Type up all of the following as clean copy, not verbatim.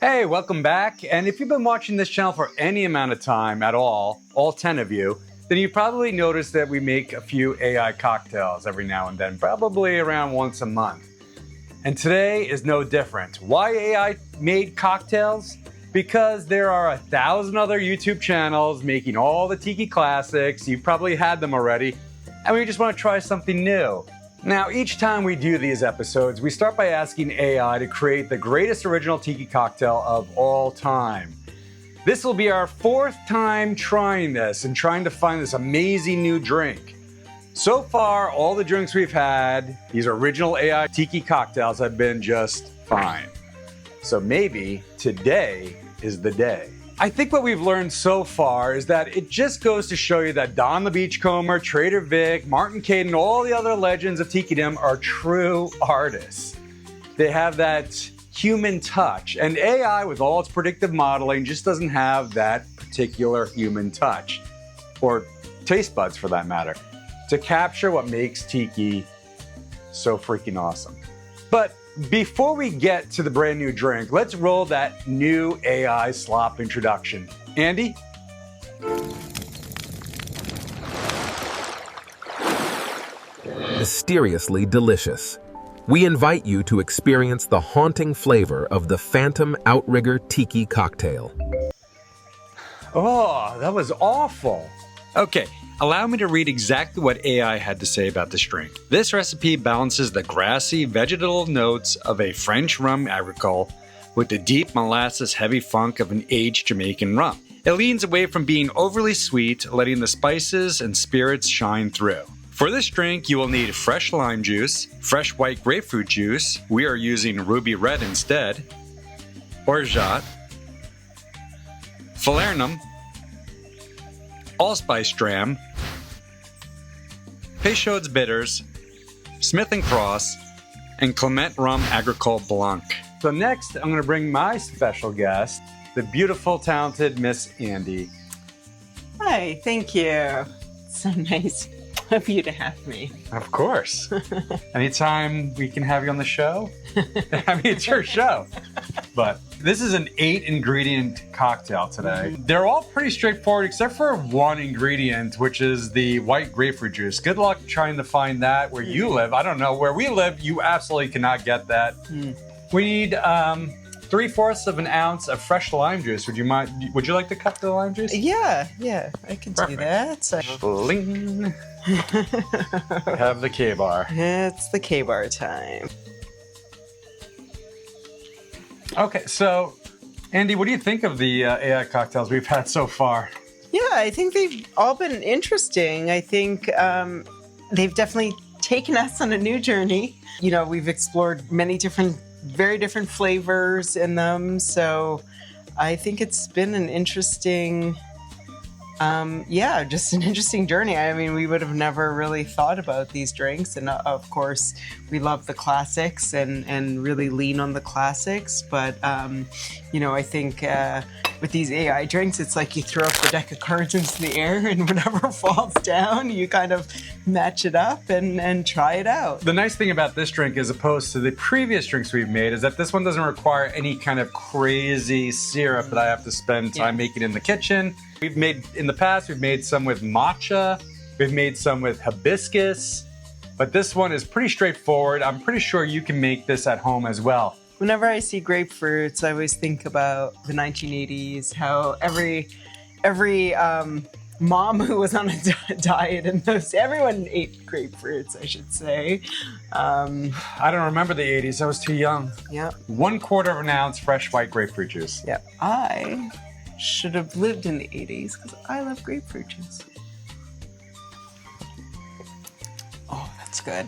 Hey, welcome back. And if you've been watching this channel for any amount of time at all 10 of you, then you probably noticed that we make a few AI cocktails every now and then, probably around once a month. And today is no different. Why AI made cocktails? Because there are 1,000 other YouTube channels making all the tiki classics. You've probably had them already, and we just want to try something new. Now, each time we do these episodes, we start by asking AI to create the greatest original tiki cocktail of all time. This will be our 4th time trying this and trying to find this amazing new drink. So far, all the drinks we've had, these original AI tiki cocktails, have been just fine. So maybe today is the day. I think what we've learned so far is that it just goes to show you that Don the Beachcomber, Trader Vic, Martin Caden, all the other legends of Tikidom are true artists. They have that human touch, and AI, with all its predictive modeling, just doesn't have that particular human touch, or taste buds for that matter, to capture what makes Tiki so freaking awesome. But before we get to the brand new drink, let's roll that new AI slop introduction. Andy? Mysteriously delicious. We invite you to experience the haunting flavor of the Phantom Outrigger Tiki Cocktail. Oh, that was awful. Okay, allow me to read exactly what AI had to say about this drink. This recipe balances the grassy, vegetal notes of a French rum agricole with the deep molasses-heavy funk of an aged Jamaican rum. It leans away from being overly sweet, letting the spices and spirits shine through. For this drink, you will need fresh lime juice, fresh white grapefruit juice, we are using ruby red instead, orgeat, falernum, allspice dram, Peychaud's bitters, Smith & Cross, and Clement Rum Agricole Blanc. So next, I'm going to bring my special guest, the beautiful, talented Miss Andy. Hi, thank you. So nice of you to have me. Of course. Anytime we can have you on the show. I mean, it's your show. But this is an 8-ingredient cocktail today. They're all pretty straightforward except for one ingredient, which is the white grapefruit juice. Good luck trying to find that where you live. I don't know. Where we live, you absolutely cannot get that. We need 3/4 of an ounce of fresh lime juice. Would you like to cut the lime juice? Yeah, I can do that. So. Bling. Have the K-bar. It's the K-bar time. Okay, so Andy, what do you think of the AI cocktails we've had so far? Yeah, I think they've all been interesting. I think they've definitely taken us on a new journey. You know, we've explored many very different flavors in them. So I think it's been an interesting, just an interesting journey. I mean, we would have never really thought about these drinks. And of course, we love the classics and really lean on the classics. But, I think with these AI drinks, it's like you throw up the deck of cards into the air and whatever falls down, you kind of match it up and try it out. The nice thing about this drink, as opposed to the previous drinks we've made, is that this one doesn't require any kind of crazy syrup that I have to spend time making in the kitchen. In the past, we've made some with matcha, we've made some with hibiscus, but this one is pretty straightforward. I'm pretty sure you can make this at home as well. Whenever I see grapefruits, I always think about the 1980s, how every mom who was on a diet and everyone ate grapefruits, I should say. I don't remember the 80s. I was too young. Yeah. 1/4 of an ounce fresh white grapefruit juice. Yeah. I should have lived in the 80s because I love grapefruit juice. Oh, that's good.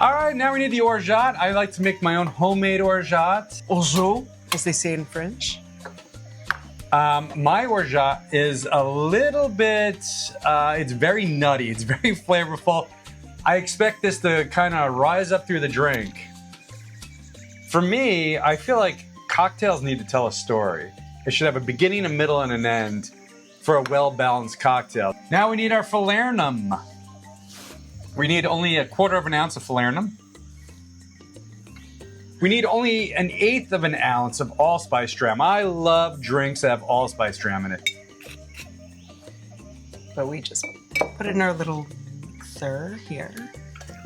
All right, now we need the orgeat. I like to make my own homemade orgeat. Orgeat, as they say in French. My orgeat is a little bit, it's very nutty. It's very flavorful. I expect this to kind of rise up through the drink. For me, I feel like cocktails need to tell a story. It should have a beginning, a middle, and an end for a well-balanced cocktail. Now we need our falernum. We need only 1/4 of an ounce of falernum. We need only 1/8 of an ounce of allspice dram. I love drinks that have allspice dram in it. But we just put it in our little mixer here.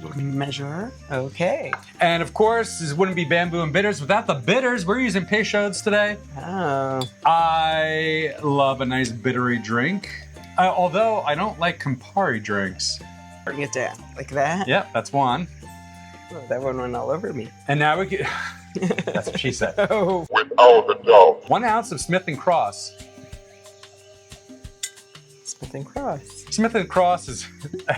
Little measure. Okay. And of course, this wouldn't be bamboo and bitters without the bitters. We're using Peychaud's today. Oh. I love a nice bittery drink. Although I don't like Campari drinks. Bring it down like that. Yep, that's one. Oh, that one went all over me. And now we get. That's what she said. Oh. Without a doubt. 1 ounce of Smith & Cross. Smith & Cross. Smith & Cross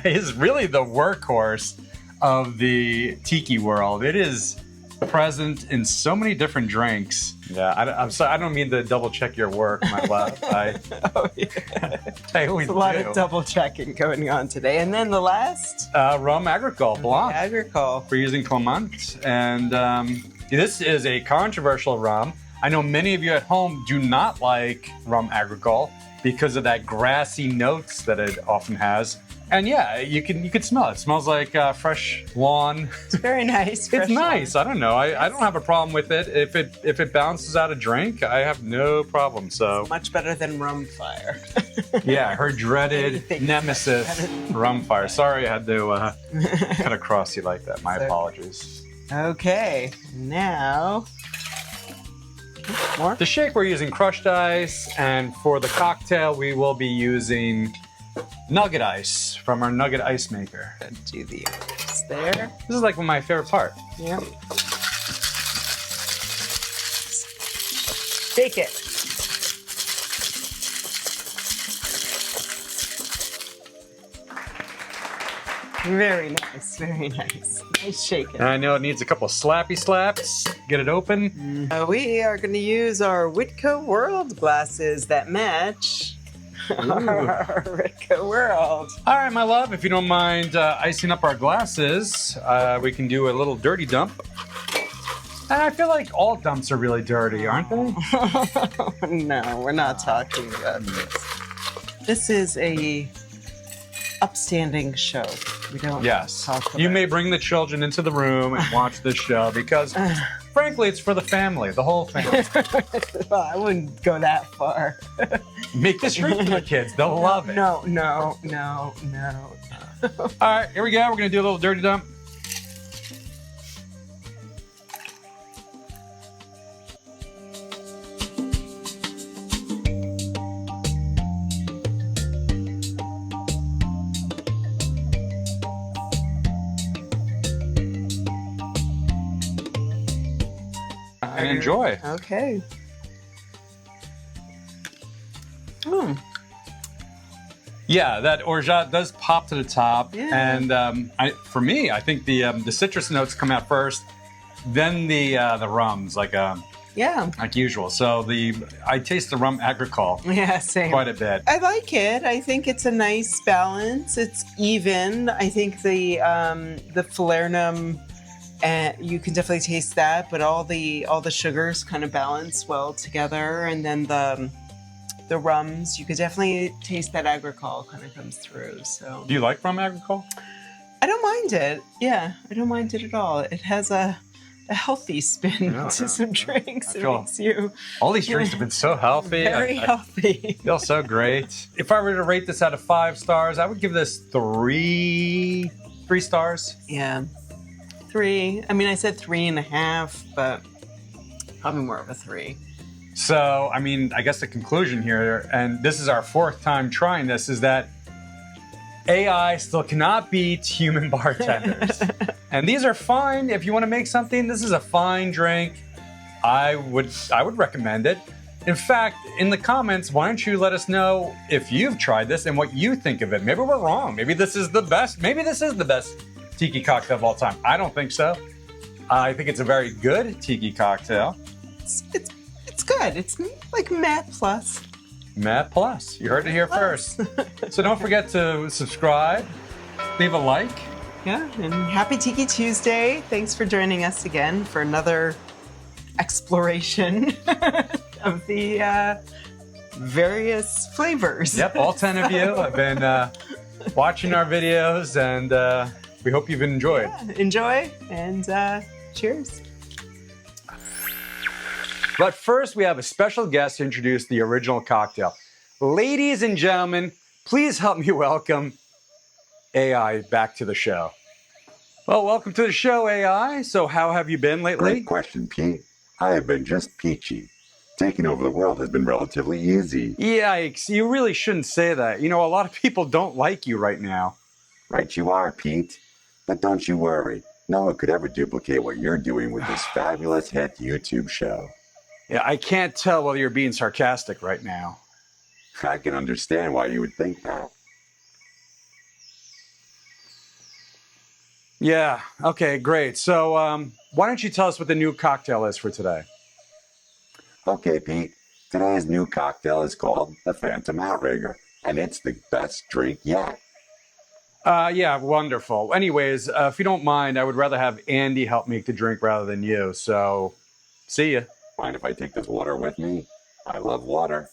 is really the workhorse of the tiki world. It is present in so many different drinks. Yeah, I'm sorry. I don't mean to double check your work, my love. I always There's a lot do. of double checking going on today. And then the last Rum Agricole Blanc. Agricole. We're using Clement, and this is a controversial rum. I know many of you at home do not like Rum Agricole because of that grassy notes that it often has. And yeah, you can smell it. It smells like fresh lawn. It's very nice. It's nice. I don't know. I don't have a problem with it. If it balances out a drink, I have no problem. So Much better than Rum Fire. yeah, her dreaded nemesis, Rum Fire. Sorry, I had to cut across you like that. My apologies. Okay, now more. The shake, we're using crushed ice, and for the cocktail, we will be using nugget ice from our nugget ice maker. Do the others there. This is like my favorite part. Yep. Shake it. Very nice, very nice. Nice shaking. And I know it needs a couple of slappy slaps. Get it open. We are going to use our Whitco World glasses that match our Whitco World. All right, my love, if you don't mind icing up our glasses, we can do a little dirty dump. And I feel like all dumps are really dirty, aren't they? No, we're not talking about this. This is a upstanding show. We don't Yes. talk about You may bring the children into the room and watch this show because, frankly, it's for the family, the whole family. Well, I wouldn't go that far. Make this drink for the kids. They'll love it. No. All right, here we go. We're going to do a little dirty dump. And enjoy. Okay. Yeah, that orgeat does pop to the top, Yeah. and for me, I think the citrus notes come out first, then the rums, like usual. So I taste the Rum Agricole Yeah, same. quite a bit. I like it. I think it's a nice balance. It's even. I think the falernum, you can definitely taste that, but all the sugars kind of balance well together, and then the rums, you could definitely taste that agricole kind of comes through. So Do you like Rum Agricole? I don't mind it. Yeah, I don't mind it at all. It has a healthy spin to some drinks. It makes you All these drinks have been so healthy. very I healthy. feel so great. If I were to rate this out of 5 stars, I would give this 3 stars. Yeah. 3. I mean, I said 3.5, but probably more of a 3. So, I mean, I guess the conclusion here, and this is our 4th time trying this, is that AI still cannot beat human bartenders. And these are fine. If you want to make something, this is a fine drink. I would recommend it. In fact, in the comments, why don't you let us know if you've tried this and what you think of it. Maybe we're wrong. Maybe this is the best. Maybe this is the best tiki cocktail of all time. I don't think so. I think it's a very good tiki cocktail. It's good. It's like Matt Plus. Matt Plus. You heard it here first. So don't forget to subscribe, leave a like. Yeah, and happy Tiki Tuesday. Thanks for joining us again for another exploration of the various flavors. Yep, all 10 of you have been watching our videos, and we hope you've enjoyed. Yeah, enjoy, and cheers. But first, we have a special guest to introduce the original cocktail. Ladies and gentlemen, please help me welcome AI back to the show. Well, welcome to the show, AI. So how have you been lately? Great question, Pete. I have been just peachy. Taking over the world has been relatively easy. Yikes, you really shouldn't say that. You know, a lot of people don't like you right now. Right you are, Pete. But don't you worry. No one could ever duplicate what you're doing with this fabulous hit YouTube show. Yeah, I can't tell whether you're being sarcastic right now. I can understand why you would think that. Yeah, okay, great. So why don't you tell us what the new cocktail is for today? Okay, Pete. Today's new cocktail is called the Phantom Outrigger, and it's the best drink yet. Yeah, wonderful. Anyways, if you don't mind, I would rather have Andy help make the drink rather than you. So, see ya. Mind if I take this water with me? I love water.